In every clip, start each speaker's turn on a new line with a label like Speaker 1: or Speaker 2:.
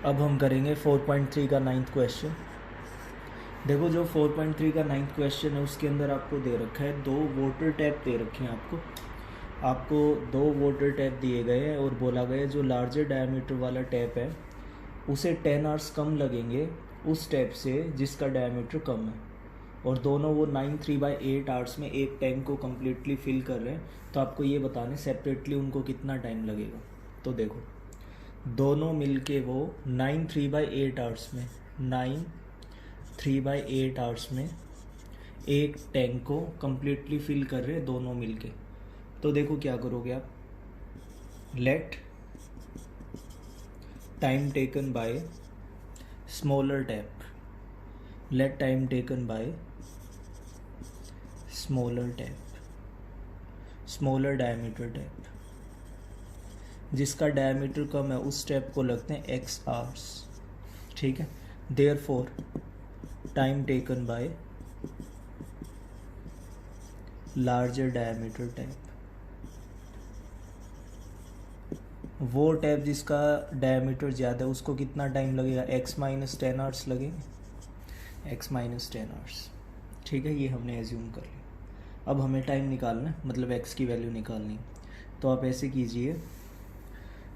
Speaker 1: अब हम करेंगे 4.3 का 9th क्वेश्चन। देखो जो 4.3 का 9th क्वेश्चन है उसके अंदर आपको दे रखा है दो वाटर टैप दे रखे हैं आपको दो वाटर टैप दिए गए हैं और बोला गया है जो लार्जर डायमीटर वाला टैप है उसे 10 आवर्स कम लगेंगे उस टैप से जिसका डायमीटर कम है, और दोनों वो 9 3/8 आवर्स में एक टैंक को कम्प्लीटली फिल कर रहे हैं। तो आपको ये बताने सेपरेटली उनको कितना टाइम लगेगा। तो देखो दोनों मिलके वो 9 3/8 आवर्स में 9 3/8 आवर्स में एक टैंक को कम्प्लीटली फिल कर रहे हैं दोनों मिलके। तो देखो क्या करोगे आप, let time taken by smaller tap, let time taken by smaller tap, smaller diameter tap, जिसका डायमीटर कम है उस टैप को लगते हैं x आवर्स। ठीक है, therefore time taken bye larger diameter tap, वो टैप जिसका डायमीटर ज़्यादा है उसको कितना टाइम लगेगा, x - 10 आवर्स लगेंगे, x - 10 आवर्स। ठीक है, ये हमने एज्यूम कर लिया। अब हमें टाइम निकालना है, मतलब x की वैल्यू निकालनी है। तो आप ऐसे कीजिए,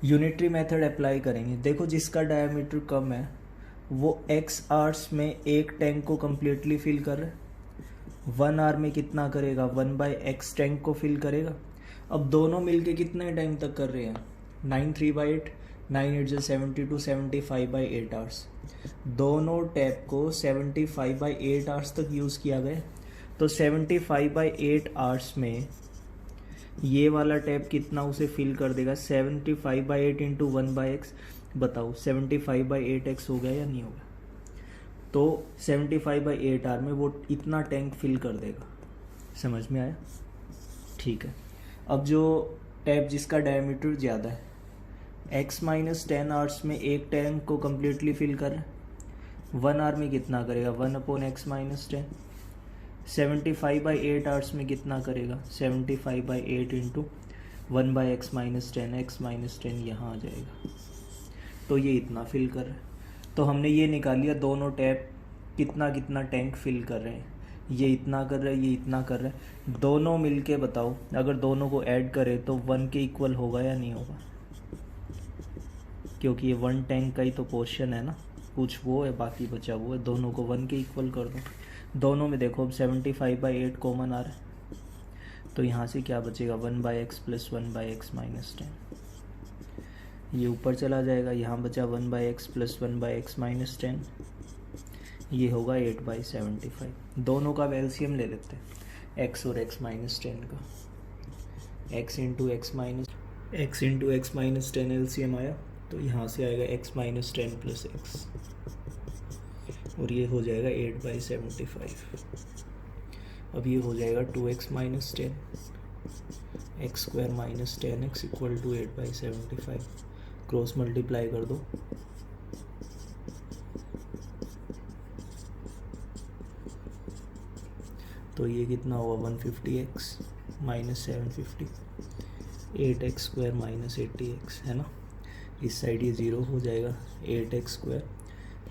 Speaker 1: यूनिटरी मेथड अप्लाई करेंगे। देखो जिसका डायमीटर कम है वो x आवर्स में एक टैंक को कम्प्लीटली फिल कर रहा है, 1 आवर में कितना करेगा, 1/x टैंक को फिल करेगा। अब दोनों मिलके कितने टाइम तक कर रहे हैं, 9 3/8, 9 8 जो 72, 75/8 आवर्स। दोनों टैप को 75/8 आवर्स तक यूज़ किया गया। तो 75/8 आवर्स में ये वाला टैप कितना उसे फिल कर देगा, 75/8 इंटू 1/x। बताओ 75/8x हो गया या नहीं होगा। तो 75/8 आवर में वो इतना टैंक फिल कर देगा। समझ में आया? ठीक है। अब जो टैप जिसका डायमीटर ज़्यादा है, x - 10 आवर्स में एक टैंक को कम्प्लीटली फिल कर रहा है, 1 आवर में कितना करेगा, 1/x - 10। 75/8 आवर्स में कितना करेगा, 75/8 इंटू 1/x - 10, x - 10 यहाँ आ जाएगा। तो ये इतना फिल कर रहा है। तो हमने ये निकाल लिया दोनों टैप कितना कितना टैंक फिल कर रहे हैं। ये इतना कर रहा है, ये इतना कर रहा है। दोनों मिलके बताओ, अगर दोनों को ऐड करें तो 1 के इक्वल होगा या नहीं होगा, क्योंकि ये 1 टैंक का ही तो पोर्शन है ना, कुछ वो है बाकी बचा वो है। दोनों को 1 के इक्वल कर दो। दोनों में देखो अब 75/8 कॉमन आ रहा है, तो यहाँ से क्या बचेगा, 1/x + 1/x - 10। ये ऊपर चला जाएगा, यहाँ बचा 1/x + 1/x - 10, ये होगा 8/75। दोनों का एलसीएम ले लेते हैं, x और x - 10 का। x इंटू x - 10 एलसीएम आया, तो यहाँ से आएगा x - 10 + x, और ये हो जाएगा 8/75। अब ये हो जाएगा 2x - 10, x² - 10x = 8/75। Cross multiply कर दो, तो ये कितना हुआ, 150x - 750, 8x² - 80x है ना। इस साइड ये 0 हो जाएगा, 8x²,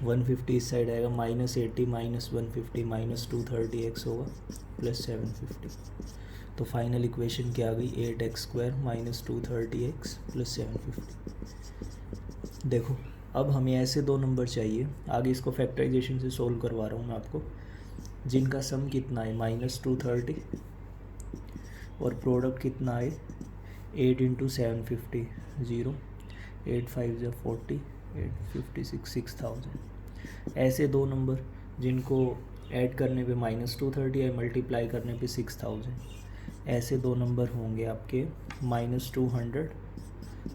Speaker 1: 150 इस साइड आएगा, -80 - 150 - 230x होगा, + 750। तो फाइनल इक्वेशन क्या आ गई, 8x² - 230x + 750। देखो अब हमें ऐसे दो नंबर चाहिए, आगे इसको फैक्टराइजेशन से सोल्व करवा रहा हूँ मैं आपको, जिनका सम कितना है -230 और प्रोडक्ट कितना है 8 × 750, 0, 8 5 = 40, 856 6000। ऐसे दो नंबर जिनको ऐड करने पे -230 है, मल्टीप्लाई करने पे 6000, ऐसे दो नंबर होंगे आपके -200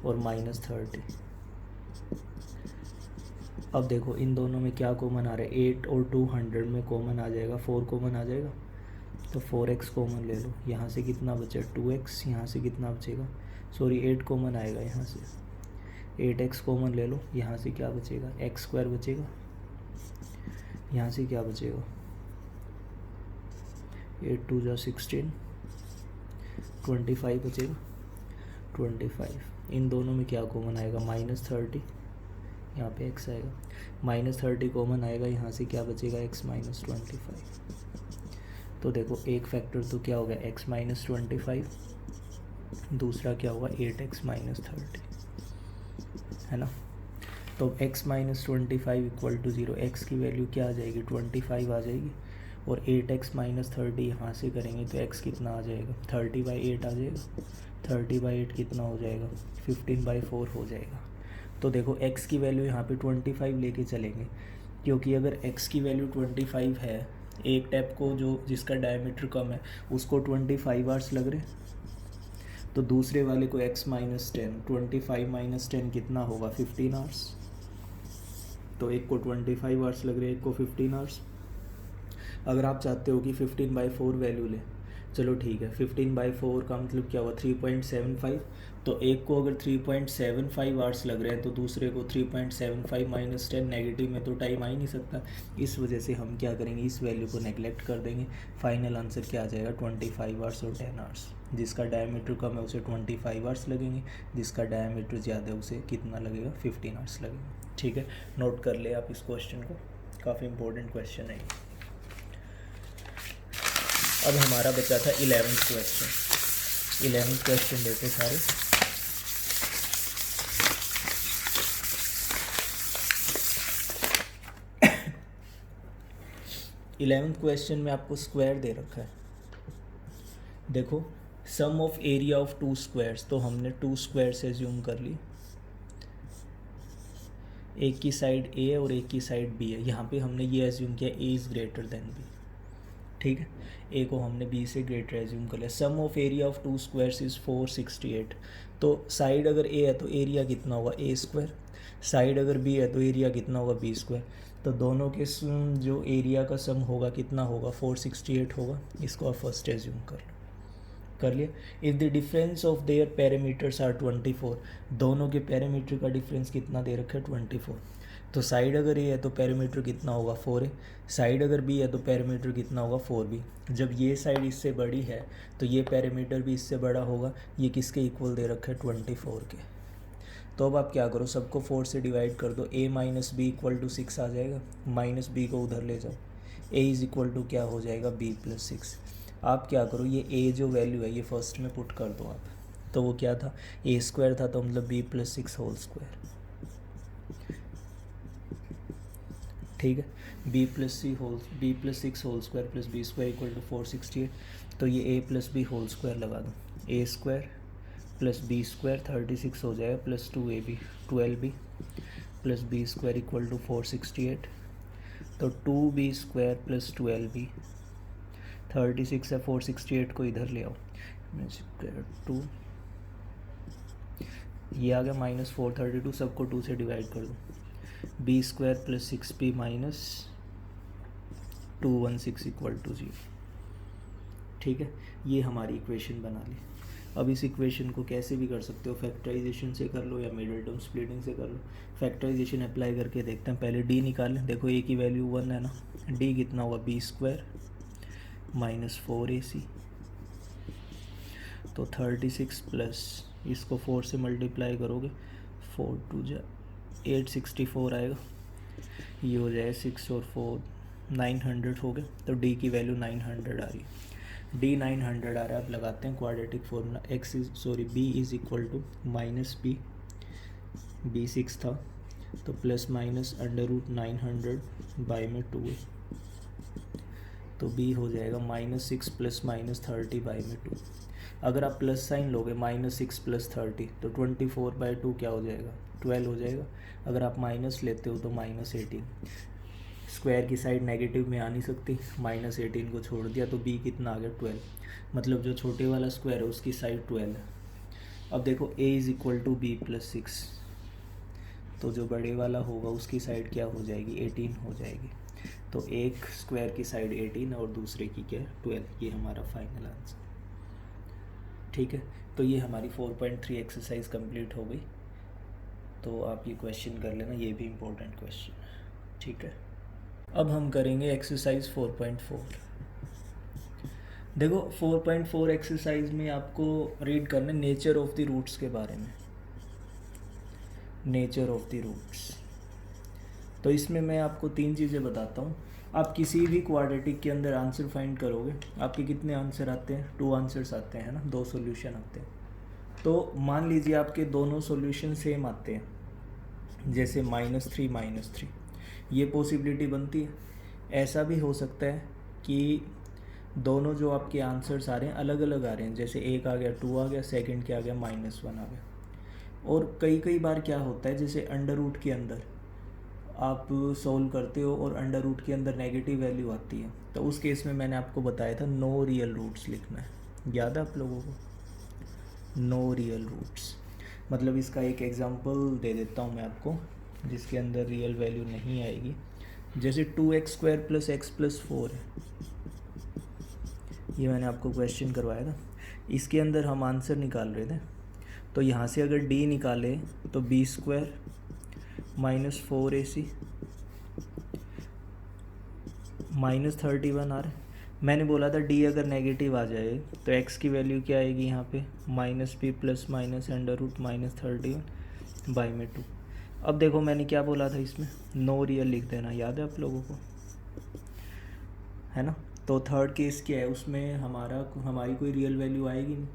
Speaker 1: और -30। अब देखो इन दोनों में क्या कॉमन आ रहा है, 8 और 200 में कॉमन आ जाएगा, 4 कॉमन आ जाएगा, तो 4x कॉमन ले लो। यहाँ से कितना बचे, 2x, यहाँ से कितना बचेगा, सॉरी 8 कॉमन आएगा, यहाँ से 8x कॉमन ले लो, यहाँ से क्या बचेगा, x² बचेगा, यहाँ से क्या बचेगा, 8 2 = 16, 25 बचेगा, 25। इन दोनों में क्या कॉमन आएगा, -30, यहाँ पे x आएगा, -30 कॉमन आएगा, यहाँ से क्या बचेगा x -25। तो देखो एक फैक्टर तो क्या होगा x -25, दूसरा क्या होगा 8x -30, है ना। तो x -25 इक्वल टू 0, एक्स की वैल्यू क्या आ जाएगी 25 आ जाएगी, और 8x -30 यहाँ से करेंगे तो x कितना आ जाएगा 30/8 आ जाएगा, 30/8 कितना हो जाएगा 15/4 हो जाएगा। तो देखो x की वैल्यू यहाँ पे 25 लेके चलेंगे, क्योंकि अगर x की वैल्यू 25 है, एक टैप को जो जिसका डायमीटर कम है उसको 25 आवर्स लग रहे, तो दूसरे वाले को x -10, 25 - 10 कितना होगा 15 आवर्स। तो एक को 25 आवर्स लग रहे हैं, एक को 15 आवर्स। अगर आप चाहते हो कि 15/4 वैल्यू ले, चलो ठीक है, 15/4 का मतलब क्या हुआ 3.75, तो एक को अगर 3.75 आवर्स लग रहे हैं तो दूसरे को 3.75 - 10, नेगेटिव में तो टाइम आ ही नहीं सकता। इस वजह से हम क्या करेंगे, इस वैल्यू को नेगलेक्ट कर देंगे। फाइनल आंसर क्या आ जाएगा 25 आवर्स और 10 आवर्स। जिसका डायमीटर कम है उसे 25 आवर्स लगेंगे, जिसका डायमीटर ज़्यादा है उसे कितना लगेगा 15 आवर्स लगेगा। ठीक है, नोट कर ले आप इस क्वेश्चन को, काफ़ी इंपॉर्टेंट क्वेश्चन है ये। अब हमारा बचा था 11th क्वेश्चन। 11th क्वेश्चन देते सारे। इलेवेंथ क्वेश्चन में आपको स्क्वायर दे रखा है। देखो सम ऑफ एरिया ऑफ 2 स्क्वायर्स, तो हमने 2 स्क्वायर्स एज्यूम कर ली, एक की साइड ए है और एक की साइड बी है। यहाँ पे हमने ये एज्यूम किया a is greater than b, ठीक है, ए को हमने बी से ग्रेटर एज्यूम कर लिया। Sum of area of 2 squares is 468। तो साइड अगर ए है तो एरिया कितना होगा ए स्क्वायर, साइड अगर बी है तो एरिया कितना होगा बी स्क्वायर। तो दोनों के जो एरिया का सम होगा कितना होगा 468 होगा। इसको आप फर्स्ट एज्यूम कर लिया। If the difference of their parameters are 24, दोनों के पैरामीटर का डिफरेंस कितना दे रखा है 24। तो साइड अगर ए है तो पैरामीटर कितना होगा 4 है, साइड अगर बी है तो पैरामीटर कितना होगा 4b। जब ये साइड इससे बड़ी है तो ये पैरामीटर भी इससे बड़ा होगा। ये किसके इक्वल दे रखा है 24 के। तो अब आप क्या करो, सबको 4 से डिवाइड कर दो, a - b = 6 आ जाएगा, माइनस बी को उधर ले जाओ, a = क्या हो जाएगा b + 6। आप क्या करो, ये a जो वैल्यू है ये फर्स्ट में पुट कर दो आप। तो वो क्या था a² था, तो मतलब b + 6 होल स्क्वायर, ठीक है, b + 6 whole square plus b² = 468। तो ये a + b होल स्क्वायर लगा दो, a² + b² 36 हो जाएगा, plus 2ab 12b plus b² = 468। तो 2b² + 12b 36 है, 468 को इधर ले आओ, 2 ये आ गया -432, सबको 2 से डिवाइड कर दो, b² + 6b - 216 = 0, ठीक है। ये हमारी इक्वेशन बना ली। अब इस इक्वेशन को कैसे भी कर सकते हो, फैक्टराइजेशन से कर लो या मिडिल टर्म स्प्लिटिंग से कर लो। फैक्टराइजेशन अप्लाई करके देखते हैं, पहले d निकालें। देखो a की वैल्यू 1 है ना, d कितना हुआ b² - 4ac, तो 36 प्लस इसको 4 से मल्टीप्लाई करोगे, 4 2 जा 864 आएगा, ये हो जाए 6 और 4 900 हो गए। तो d की वैल्यू 900 आ रही है, d 900 आ रहा है। अब लगाते हैं quadratic formula, b = -b, b 6 था तो प्लस माइनस √900 बाई में 2 है, तो b हो जाएगा -6 + -30 बाई में 2। अगर आप प्लस साइन लोगे -6 + 30 तो 24/2 क्या हो जाएगा 12 हो जाएगा। अगर आप माइनस लेते हो तो -18, स्क्वायर की साइड नेगेटिव में आ नहीं सकती, -18 को छोड़ दिया तो b कितना आ गया 12, मतलब जो छोटे वाला स्क्वायर है उसकी साइड 12 है। अब देखो a = b + 6, तो जो बड़े वाला होगा उसकी साइड क्या हो जाएगी 18 हो जाएगी। तो एक स्क्वायर की साइड 18 और दूसरे की क्या 12। ये हमारा फाइनल आंसर, ठीक है। तो ये हमारी 4.3 एक्सरसाइज कंप्लीट हो गई। तो आप ये क्वेश्चन कर लेना, ये भी इम्पोर्टेंट क्वेश्चन है, ठीक है। अब हम करेंगे एक्सरसाइज 4.4। देखो 4.4 एक्सरसाइज में आपको रीड करना है नेचर ऑफ द रूट्स के बारे में। नेचर ऑफ द रूट्स, तो इसमें मैं आपको 3 चीज़ें बताता हूँ। आप किसी भी क्वाड्रेटिक के अंदर आंसर फाइंड करोगे, आपके कितने आंसर आते हैं? 2 आंसर्स आते हैं, है ना, 2 सॉल्यूशन आते हैं। तो मान लीजिए आपके दोनों सॉल्यूशन सेम आते हैं, जैसे -3 ये पॉसिबिलिटी बनती है। ऐसा भी हो सकता है कि दोनों जो आपके आंसर्स आ रहे हैं अलग अलग आ रहे हैं, जैसे एक आ गया 2 आ गया, सेकंड क्या आ गया -1 आ गया। और कई बार क्या होता है, जैसे अंडर रूट के अंदर आप सॉल्व करते हो और अंडर रूट के अंदर नेगेटिव वैल्यू आती है, तो उस केस में मैंने आपको बताया था नो रियल रूट्स लिखना है। याद है आप लोगों को? नो रियल रूट्स मतलब इसका एक एग्जांपल दे देता हूँ मैं आपको, जिसके अंदर रियल वैल्यू नहीं आएगी। जैसे 2x² + x + 4 है, ये मैंने आपको क्वेश्चन करवाया था। इसके अंदर हम आंसर निकाल रहे थे, तो यहाँ से अगर d निकाले तो b² - 4ac -31 आ रहा है। मैंने बोला था d अगर नेगेटिव आ जाए तो x की वैल्यू क्या आएगी यहाँ पे? -b + -√-31/2। अब देखो मैंने क्या बोला था इसमें, नो रियल लिख देना, याद है आप लोगों को, है ना। तो थर्ड केस क्या है, उसमें हमारी कोई रियल वैल्यू आएगी नहीं।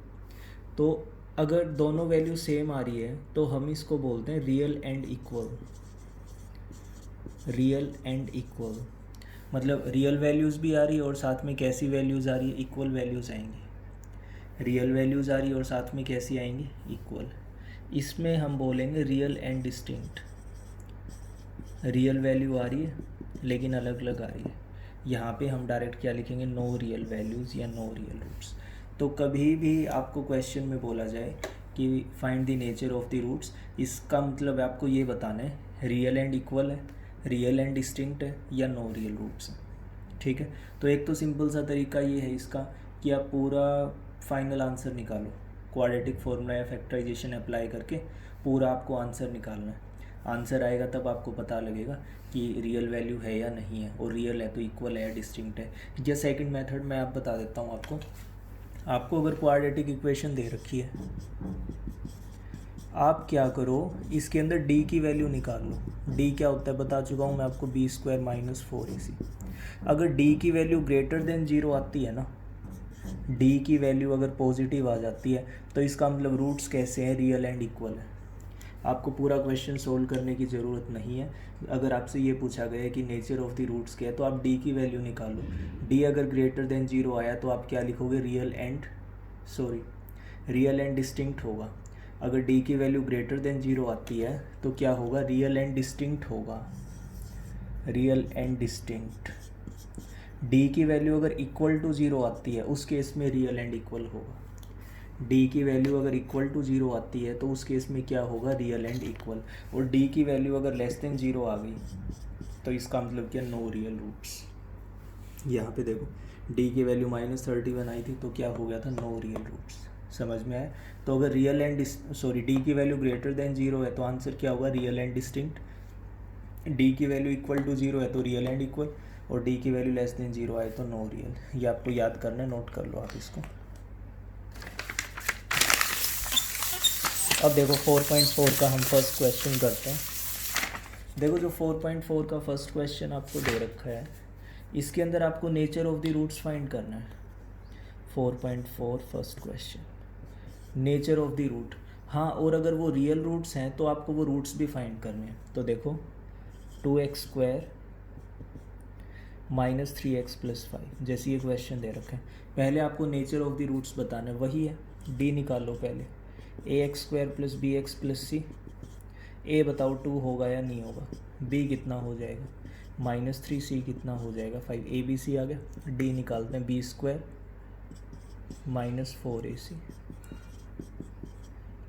Speaker 1: तो अगर दोनों वैल्यू सेम आ रही है तो हम इसको बोलते हैं real and equal. Real and equal मतलब रियल वैल्यूज़ भी आ रही है और साथ में कैसी वैल्यूज़ आ रही है? इक्वल वैल्यूज़ आएंगी। रियल वैल्यूज़ आ रही है और साथ में कैसी आएंगी? इक्वल। इसमें हम बोलेंगे real and distinct. Real value आ रही है लेकिन अलग अलग आ रही है, यहाँ पे हम डायरेक्ट क्या लिखेंगे? नो रियल वैल्यूज़ या नो रियल रूट्स। तो कभी भी आपको क्वेश्चन में बोला जाए कि find the nature of the roots, इसका मतलब आपको ये बताना है रियल एंड इक्वल है, रियल एंड डिस्टिंक्ट है या नो रियल रूट्स है। ठीक है, तो एक तो सिंपल सा तरीका ये है इसका कि आप पूरा फाइनल आंसर निकालो, क्वाड्रेटिक फॉर्मूला या फैक्टराइजेशन अप्लाई करके पूरा आपको आंसर निकालना है। आंसर आएगा तब आपको पता लगेगा कि रियल वैल्यू है या नहीं है, और रियल है तो इक्वल है या डिस्टिंक्ट है। या सेकंड मेथड मैं आप बता देता हूँ आपको अगर क्वाड्रेटिक इक्वेशन दे रखी है, आप क्या करो, इसके अंदर d की वैल्यू निकाल लो। d क्या होता है बता चुका हूँ मैं आपको, b² - 4ac। अगर d की वैल्यू ग्रेटर देन 0 आती है ना, d की वैल्यू अगर पॉजिटिव आ जाती है तो इसका मतलब रूट्स कैसे हैं? रियल एंड इक्वल है। आपको पूरा क्वेश्चन सोल्व करने की ज़रूरत नहीं है। अगर आपसे ये पूछा गया है कि नेचर ऑफ द रूट्स क्या है, तो आप d की वैल्यू निकालो। d अगर ग्रेटर देन 0 आया तो आप क्या लिखोगे? रियल एंड डिस्टिंक्ट होगा। अगर d की वैल्यू ग्रेटर देन 0 आती है तो क्या होगा? रियल एंड डिस्टिंक्ट होगा। Real and distinct. d की वैल्यू अगर इक्वल टू 0 आती है उस केस में रियल एंड इक्वल होगा। d की वैल्यू अगर इक्वल टू 0 आती है तो उस केस में क्या होगा? Real and equal. और d की वैल्यू अगर लेस देन 0 आ गई तो इसका मतलब क्या? No real roots. यहाँ पे देखो d की वैल्यू -31 आई थी तो क्या हो गया था? No real roots. समझ में आया? तो अगर d की वैल्यू ग्रेटर देन 0 है तो आंसर क्या होगा? Real and distinct. d की वैल्यू इक्वल टू 0 है तो रियल एंड इक्वल, और d की वैल्यू लेस देन 0 आए तो नो रियल। ये आपको याद करना है, नोट कर लो आप इसको। अब देखो 4.4 का हम फर्स्ट क्वेश्चन करते हैं। देखो जो 4.4 का फर्स्ट क्वेश्चन आपको दे रखा है, इसके अंदर आपको nature of the roots find करना है। 4.4 first question, nature of the root. हाँ, और अगर वो रियल रूट्स हैं तो आपको वो रूट्स भी फाइंड करने हैं। तो देखो 2x² - 3x + 5 जैसे ये क्वेश्चन दे रखे हैं, पहले आपको नेचर ऑफ द रूट्स बताना है। वही है, d निकाल लो पहले, ax² + bx + c। a बताओ 2 होगा या नहीं होगा? b कितना हो जाएगा? -3c कितना हो जाएगा? 5। a b c आ गया। d निकालते हैं, b² - 4ac,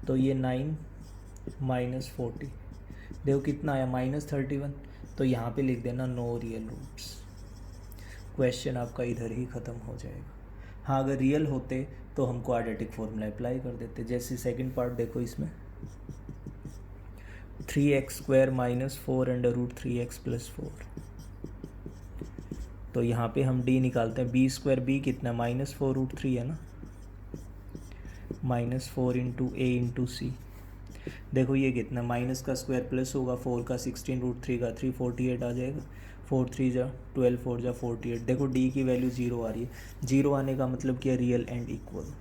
Speaker 1: तो ये 9 - 40, देखो कितना आया? -31। तो यहाँ पे लिख देना नो रियल रूट्स। क्वेश्चन आपका इधर ही ख़त्म हो जाएगा। हाँ, अगर रियल होते तो हम क्वाड्रेटिक फॉर्मूला अप्लाई कर देते। जैसे सेकंड पार्ट देखो, इसमें 3x² - 4√3x + 4, तो यहाँ पे हम d निकालते हैं। b² b कितना? -4√3 है ना, -4 × a × c। देखो ये कितना, माइनस का स्क्वायर प्लस होगा, 4 का 16 रूट 3 का 3, 48 आ जाएगा। 4 3 जा 12, 4 जा 48। देखो डी की वैल्यू 0 आ रही है। 0 आने का मतलब क्या, real and equal,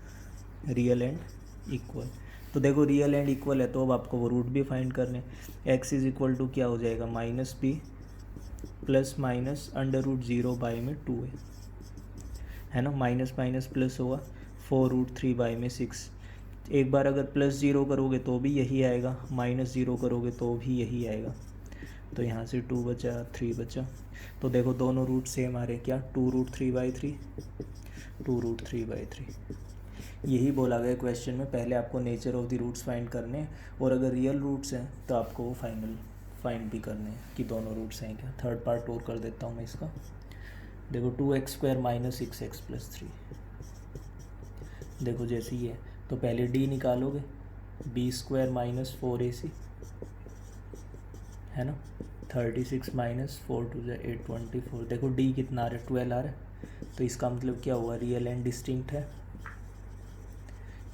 Speaker 1: real and equal. तो देखो रियल एंड इक्वल है तो अब आपको वो रूट भी फाइंड करने। एक्स इज इक्वल टू क्या हो जाएगा, minus B plus minus under root 0 by में 2 है ना। माइनस माइनस प्लस होगा, 4 रूट 3 बाई में 6। एक बार अगर प्लस 0 करोगे तो भी यही आएगा, माइनस 0 करोगे तो भी यही आएगा। तो यहाँ से 2 बचा, 3 बचा। तो देखो दोनों रूट सेम आ रहे, क्या 2 रूट 3 बाई 3, 2 रूट 3 बाई 3। यही बोला गया क्वेश्चन में, पहले आपको nature of the roots find करने हैं, और अगर रियल रूट्स हैं तो आपको वो फाइंड भी करने हैं कि दोनों रूट्स हैं क्या। थर्ड पार्ट और कर देता हूँ मैं इसका। देखो 2x² माइनस 6x प्लस 3। देखो जैसे ही है तो पहले d निकालोगे, b² माइनस 4ac है ना। 36 माइनस 4 2 8 24। देखो d कितना आ रहा है, 12 आ रहा है। तो इसका मतलब क्या हुआ, रियल एंड डिस्टिंक्ट है।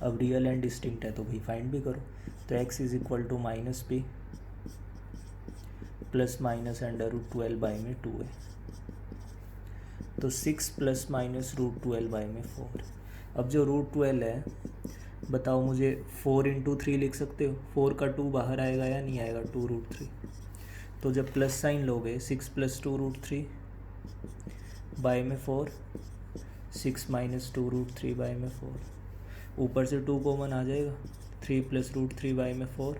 Speaker 1: अब रियल एंड डिस्टिंक्ट है तो भाई फाइंड भी करो। तो x is equal to minus B plus minus under root 12 by में 2 है। तो 6 प्लस माइनस रूट 12 बाई में 4। अब जो रूट 12 है, बताओ मुझे, 4 इंटू 3 लिख सकते हो। 4 का 2 बाहर आएगा या नहीं आएगा, 2 रूट 3। तो जब प्लस साइन लोगे, 6 प्लस 2 रूट 3 बाई में 4, 6 माइनस 2 रूट 3 बाई में 4। ऊपर से 2 कॉमन आ जाएगा, 3 प्लस रूट 3 बाई में 4।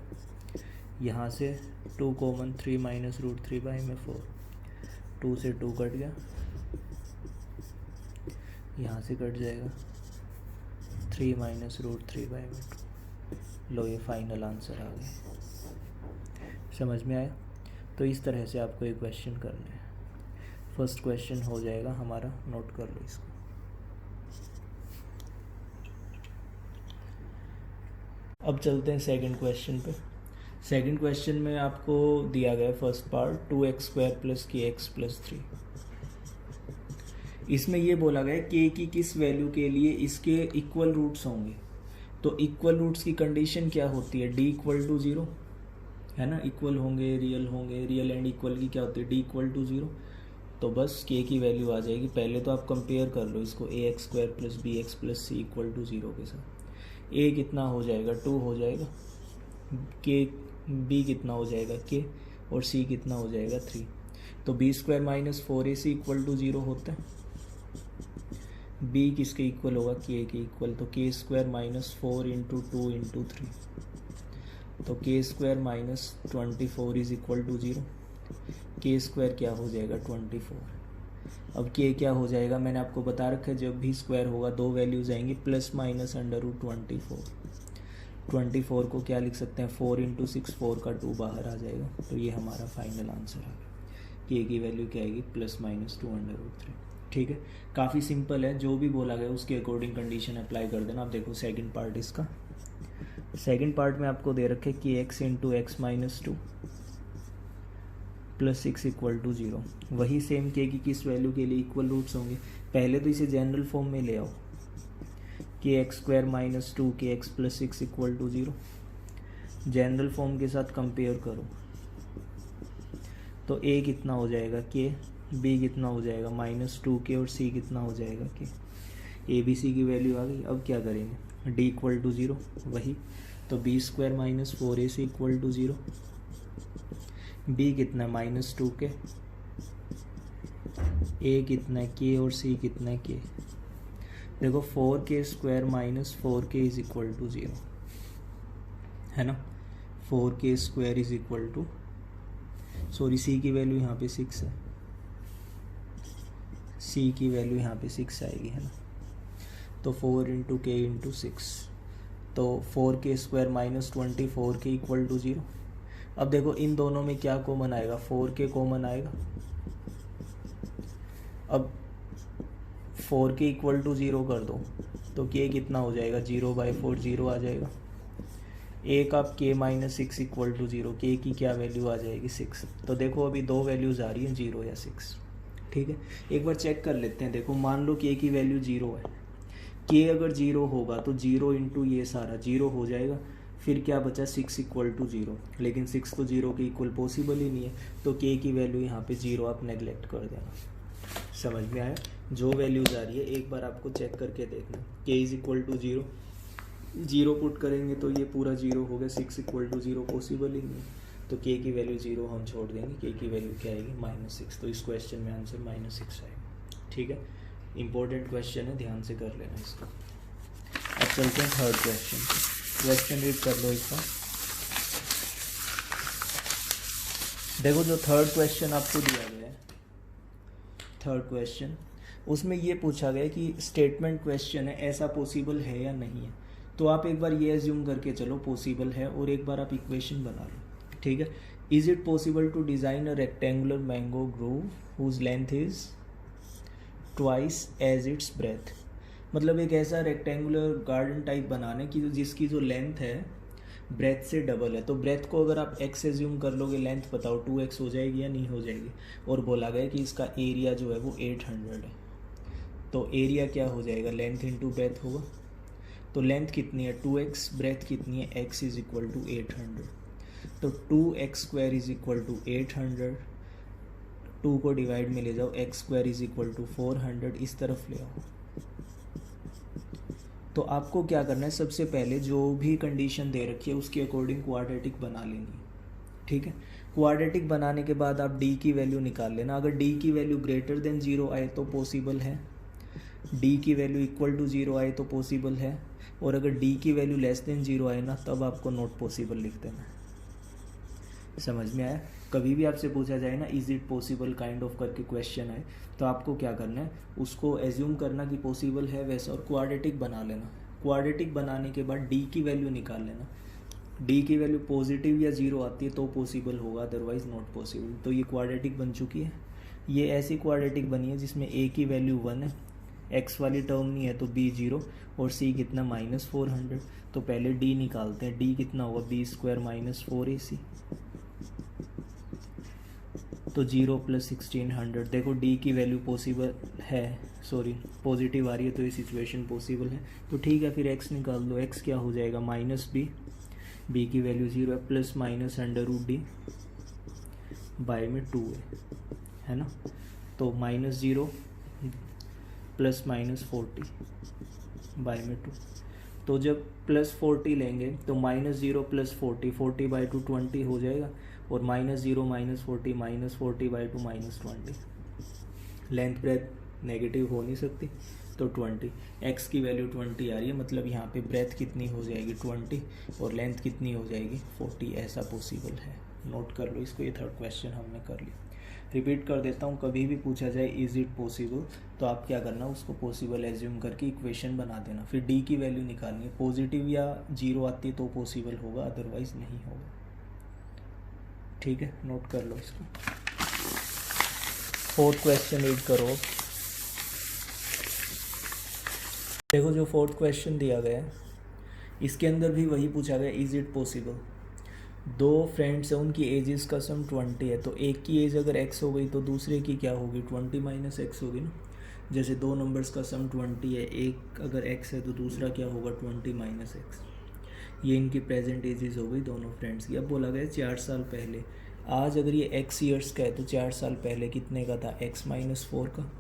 Speaker 1: यहाँ से 2 कॉमन, 3 माइनस रूट 3 बाई में 4। 2 से 2 कट गया, यहाँ से कट जाएगा 3 माइनस रूट 3 बाई में 2। लो ये फाइनल आंसर आ गया। समझ में आया। तो इस तरह से आपको एक क्वेश्चन करना है। फर्स्ट क्वेश्चन हो जाएगा हमारा, नोट कर लो इसको। अब चलते हैं सेकंड क्वेश्चन पे। सेकंड क्वेश्चन में आपको दिया गया first part 2x² plus kx plus 3। इसमें ये बोला गया k की किस वैल्यू के लिए इसके इक्वल रूट्स होंगे। तो इक्वल रूट्स की कंडीशन क्या होती है, d इक्वल टू 0 है ना। इक्वल होंगे, रियल एंड इक्वल की क्या होती है, d इक्वल टू 0। तो बस k की वैल्यू आ जाएगी। पहले तो आप कंपेयर कर लो इसको ax² plus bx plus c equal to 0 के साथ। a कितना हो जाएगा, 2 हो जाएगा। b कितना हो जाएगा, k, और c कितना हो जाएगा, 3। तो b² minus 4ac equal to 0 होता है। b किसके इक्वल होगा, k के इक्वल। तो k² माइनस 4 इंटू 2 इंटू 3। तो k² minus 24 is equal to 0। k² क्या हो जाएगा, 24। अब k क्या हो जाएगा, मैंने आपको बता रखा है, जब भी स्क्वायर होगा 2 वैल्यूज आएंगी, प्लस माइनस अंडर रूट 24। 24 को क्या लिख सकते हैं, 4 इंटू 6, 4 का 2 बाहर आ जाएगा। तो ये हमारा फाइनल आंसर आ गया। k की वैल्यू क्या आएगी, प्लस माइनस 2 अंडर रूट 3। ठीक है, काफ़ी सिंपल है। जो भी बोला गया उसके अकॉर्डिंग कंडीशन अप्लाई कर देना। आप देखो सेकंड पार्ट इसका। सेकंड पार्ट में आपको दे रखे कि x into X minus 2 plus 6 equal to 0। वही सेम k की किस वैल्यू के लिए इक्वल रूट्स होंगे। पहले तो इसे जनरल फॉर्म में ले आओ, kx² minus 2 kx plus 6 equal to 0। General form के साथ कंपेयर करो तो a कितना हो जाएगा, k, b कितना हो जाएगा, माइनस 2k, और c कितना हो जाएगा, k। a b c की वैल्यू आ गई। अब क्या करेंगे, d इक्वल टू 0 वही। तो b² minus 4ac equal to 0। b कितना, माइनस 2k, a कितना है, k, और c कितना है, k। देखो 4k² minus 4k is equal to 0 है ना। 4k² is equal to, sorry c की वैल्यू यहाँ पे 6 है, c की वैल्यू यहाँ पे 6 आएगी है ना। तो 4 इंटू k इंटू 6, तो 4k² minus 24k equal to 0। अब देखो इन दोनों में क्या कॉमन आएगा, 4k कॉमन आएगा। अब 4k इक्वल टू 0 कर दो तो k कितना हो जाएगा, 0/4 0 आ जाएगा। एक आप k minus 6 equal to 0, k की क्या वैल्यू आ जाएगी, 6। तो देखो अभी 2 वैल्यूज आ रही हैं, 0 या 6। ठीक है, एक बार चेक कर लेते हैं। देखो मान लो k की वैल्यू 0 है, k अगर 0 होगा तो 0 इंटू ये सारा 0 हो जाएगा, फिर क्या बचा 6 इक्वल टू 0, लेकिन 6 तो 0 के इक्वल पॉसिबल ही नहीं है, तो k की वैल्यू यहाँ पे 0 आप नेगलेक्ट कर देना। समझ में आया? जो वैल्यूज आ रही है एक बार आपको चेक करके देखना। k is equal to 0, 0 put करेंगे तो ये पूरा 0 हो गया, 6 इक्वल टू 0 पॉसिबल ही नहीं है, तो k की वैल्यू 0 हम छोड़ देंगे, k की वैल्यू क्या आएगी -6, तो इस क्वेश्चन में आंसर -6 आएगा। ठीक है, इंपॉर्टेंट क्वेश्चन है, ध्यान से कर लेना इसको। अब चलते हैं थर्ड क्वेश्चन रीड कर लो एक बार। देखो जो थर्ड क्वेश्चन आपको दिया गया है, थर्ड क्वेश्चन, उसमें ये पूछा गया कि स्टेटमेंट क्वेश्चन है, ऐसा पॉसिबल है या नहीं है। तो आप एक बार ये एज्यूम करके चलो पॉसिबल है, और एक बार आप इक्वेशन बना लो। ठीक है, is it possible to design a rectangular mango grove whose length is twice as its breadth. मतलब एक ऐसा रेक्टेंगुलर गार्डन टाइप बनाने की जिसकी जो लेंथ है ब्रेथ से डबल है। तो ब्रेथ को अगर आप x एज्यूम कर लोगे, लेंथ बताओ 2x हो जाएगी या नहीं हो जाएगी। और बोला गया कि इसका एरिया जो है वो 800 है, तो एरिया क्या हो जाएगा, लेंथ इंटू ब्रेथ होगा। तो लेंथ कितनी है 2x, ब्रेथ कितनी है x इज इक्वल टू 800, तो 2x² इज इक्वल टू 800, 2 को डिवाइड में ले जाओ, x² इज इक्वल टू 400, इस तरफ ले आओ। तो आपको क्या करना है, सबसे पहले जो भी कंडीशन दे रखी है उसके अकॉर्डिंग क्वाड्रेटिक बना लेनी है। ठीक है, क्वाड्रेटिक बनाने के बाद आप d की वैल्यू निकाल लेना। अगर d की वैल्यू ग्रेटर देन 0 आए तो पॉसिबल है, d की वैल्यू इक्वल टू 0 आए तो पॉसिबल है, और अगर d की वैल्यू लेस देन 0 आए ना, तब आपको नॉट पॉसिबल लिख देना है। समझ में आया? कभी भी आपसे पूछा जाए ना is it possible kind of करके क्वेश्चन है, तो आपको क्या करना है, उसको एज्यूम करना कि पॉसिबल है वैसा, और क्वाड्रेटिक बना लेना। क्वाड्रेटिक बनाने के बाद d की वैल्यू निकाल लेना। d की वैल्यू पॉजिटिव या 0 आती है तो पॉसिबल होगा, अदरवाइज नॉट पॉसिबल। तो ये क्वाड्रेटिक बन चुकी है। ये ऐसी क्वाड्रेटिक बनी है जिसमें a की वैल्यू 1 है, x वाली टर्म नहीं है तो b 0, और c कितना -400। तो पहले d निकालते हैं, d कितना होगा b² -4ac, तो 0 + 1600। देखो d की वैल्यू पॉसिबल है, सॉरी पॉजिटिव आ रही है, तो ये सिचुएशन पॉसिबल है। तो ठीक है, फिर x निकाल दो, x क्या हो जाएगा -b, b की वैल्यू 0 है, प्लस √d बाय में 2 है ना, तो -0 प्लस -40 बाय में 2। तो जब +40 लेंगे तो -0 + 40, 40/2 20 हो जाएगा, और -0 -40 -40/2 -20। लेंथ ब्रेथ नेगेटिव हो नहीं सकती, तो 20। x की वैल्यू 20 आ रही है, मतलब यहाँ पे ब्रेथ कितनी हो जाएगी 20, और लेंथ कितनी हो जाएगी 40। ऐसा पॉसिबल है, नोट कर लो इसको। ये थर्ड क्वेश्चन हमने कर लिया। रिपीट कर देता हूँ, कभी भी पूछा जाए इज इट पॉसिबल, तो आप क्या करना, उसको पॉसिबल एज्यूम करके इक्वेशन बना देना। फिर d की वैल्यू निकालनी है, पॉजिटिव या 0 आती है तो पॉसिबल होगा, अदरवाइज नहीं होगा। ठीक है, नोट कर लो इसको। फोर्थ क्वेश्चन रीड करो। देखो जो फोर्थ क्वेश्चन दिया गया है, इसके अंदर भी वही पूछा गया, इज इट पॉसिबल। 2 फ्रेंड्स हैं, उनकी एजेस का सम 20 है, तो एक की एज अगर x हो गई तो दूसरे की क्या होगी 20 - x होगी ना। जैसे 2 नंबर्स का सम 20 है, एक अगर x है तो दूसरा क्या होगा 20 - x। ये इनकी प्रेजेंट एजेस हो गई दोनों फ्रेंड्स की। अब बोला गया 4 साल पहले, आज अगर ये x ईयर्स का है तो 4 साल पहले कितने का था x - 4 का,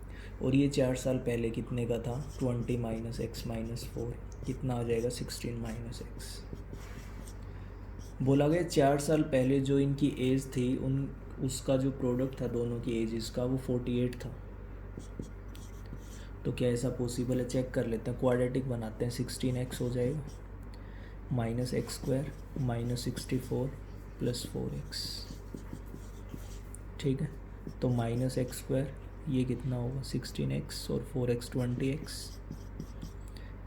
Speaker 1: और ये 4 साल पहले कितने का था 20 - x - 4, कितना आ जाएगा 16 - x। बोला गया 4 साल पहले जो इनकी एज थी, उसका जो प्रोडक्ट था दोनों की एजेस का, वो 48 था। तो क्या ऐसा पॉसिबल है, चेक कर लेते हैं। क्वाड्रेटिक बनाते हैं, 16x हो जाएगा -x² -64 + 4x। ठीक है, तो -x², ये कितना होगा 16x, और 4x 20x,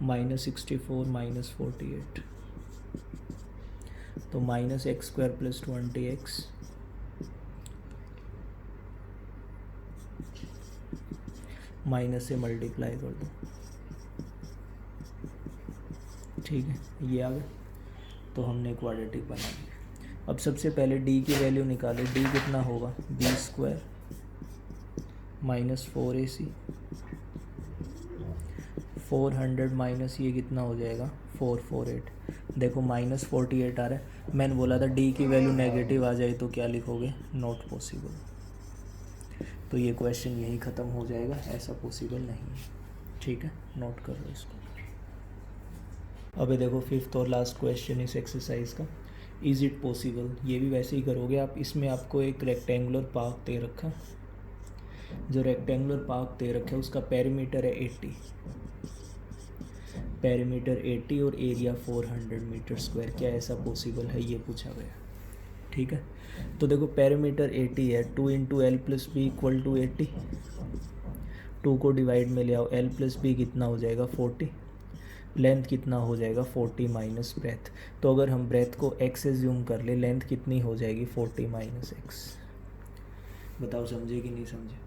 Speaker 1: -64 -48, तो -x² + 20x माइनस से मल्टीप्लाई कर दो। ठीक है, ये आ गया, तो हमने क्वाड्रेटिक बना लिया। अब सबसे पहले d की वैल्यू निकाले, d कितना होगा b² -4ac 400 माइनस ये कितना हो जाएगा 448। देखो -48 आ रहा है। मैंने बोला था डी की वैल्यू नेगेटिव आ जाए तो क्या लिखोगे, नॉट पॉसिबल। तो ये क्वेश्चन यही ख़त्म हो जाएगा, ऐसा पॉसिबल नहीं है। ठीक है, नोट कर लो इसको। अबे देखो फिफ्थ और लास्ट क्वेश्चन इस एक्सरसाइज का, इज़ इट पॉसिबल। ये भी वैसे ही करोगे आप। इसमें आपको एक रेक्टेंगुलर पार्क दे रखा, जो रेक्टेंगुलर पार्क दे रखा है उसका पेरीमीटर है 80, पेरीमीटर 80 और एरिया 400 मीटर स्क्वायर। क्या ऐसा पॉसिबल है, ये पूछा गया। ठीक है, तो देखो पेरीमीटर 80 है, 2 into L plus B equal to 80। 2 को डिवाइड में ले आओ, एल प्लस बी कितना हो जाएगा 40, लेंथ कितना हो जाएगा 40 माइनस ब्रेथ। तो अगर हम ब्रेथ को x एज्यूम कर ले, लेंथ कितनी हो जाएगी 40 माइनस x। बताओ समझे कि नहीं समझे।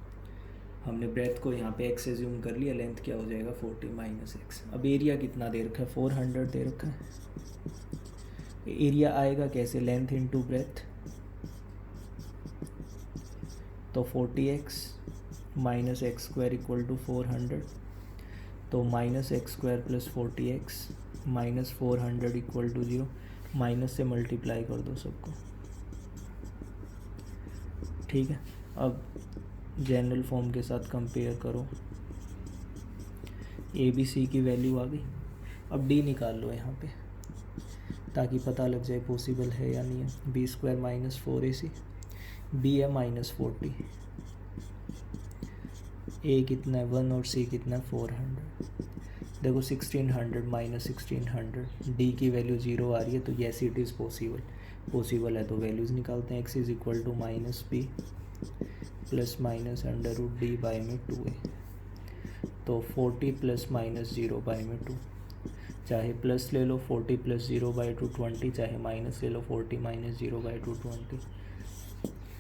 Speaker 1: हमने ब्रेथ को यहाँ पे x एज्यूम कर लिया, लेंथ क्या हो जाएगा 40 माइनस x। अब एरिया कितना दे रखा है 400 दे रखा है। एरिया आएगा कैसे, लेंथ इंटू ब्रेथ, तो 40x minus X square equal to 400, तो minus X square plus 40x minus 400 equal to 0। माइनस से मल्टीप्लाई कर दो सबको। ठीक है, अब जनरल फॉर्म के साथ कंपेयर करो। ए बी सी की वैल्यू आ गई। अब डी निकाल लो यहाँ पे, ताकि पता लग जाए पॉसिबल है या नहीं है। B square minus 4ac, B है -40, ए कितना है 1 और सी कितना है 400। देखो 1600 माइनस 1600, डी की वैल्यू 0 आ रही है, तो येस इट इज़ पॉसिबल है। तो वैल्यूज़ निकालते हैं। X is equal to minus B plus minus under root D by में 2a, तो 40 प्लस माइनस 0 बाई में 2। चाहे प्लस ले लो 40 प्लस 0 बाई 2 20, चाहे माइनस ले लो 40 माइनस 0 बाई 2 20।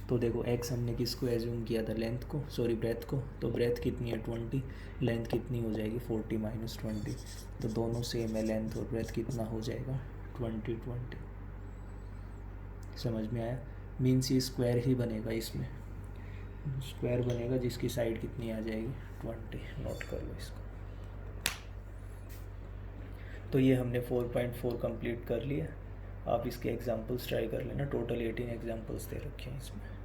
Speaker 1: तो देखो x हमने किसको एज्यूम किया था, लेंथ को, सॉरी ब्रेथ को। तो ब्रेथ कितनी है 20, लेंथ कितनी हो जाएगी 40 माइनस 20। तो दोनों सेम है, लेंथ और ब्रेथ कितना हो जाएगा 20 20। समझ में आया। मीन्स ये स्क्वायर ही बनेगा, इसमें स्क्वायर बनेगा जिसकी साइड कितनी आ जाएगी 20। नोट कर लो इसको। तो ये हमने 4.4 कंप्लीट कर लिया। आप इसके एग्जांपल्स ट्राई कर लेना। टोटल 18 एग्जांपल्स दे रखे हैं इसमें।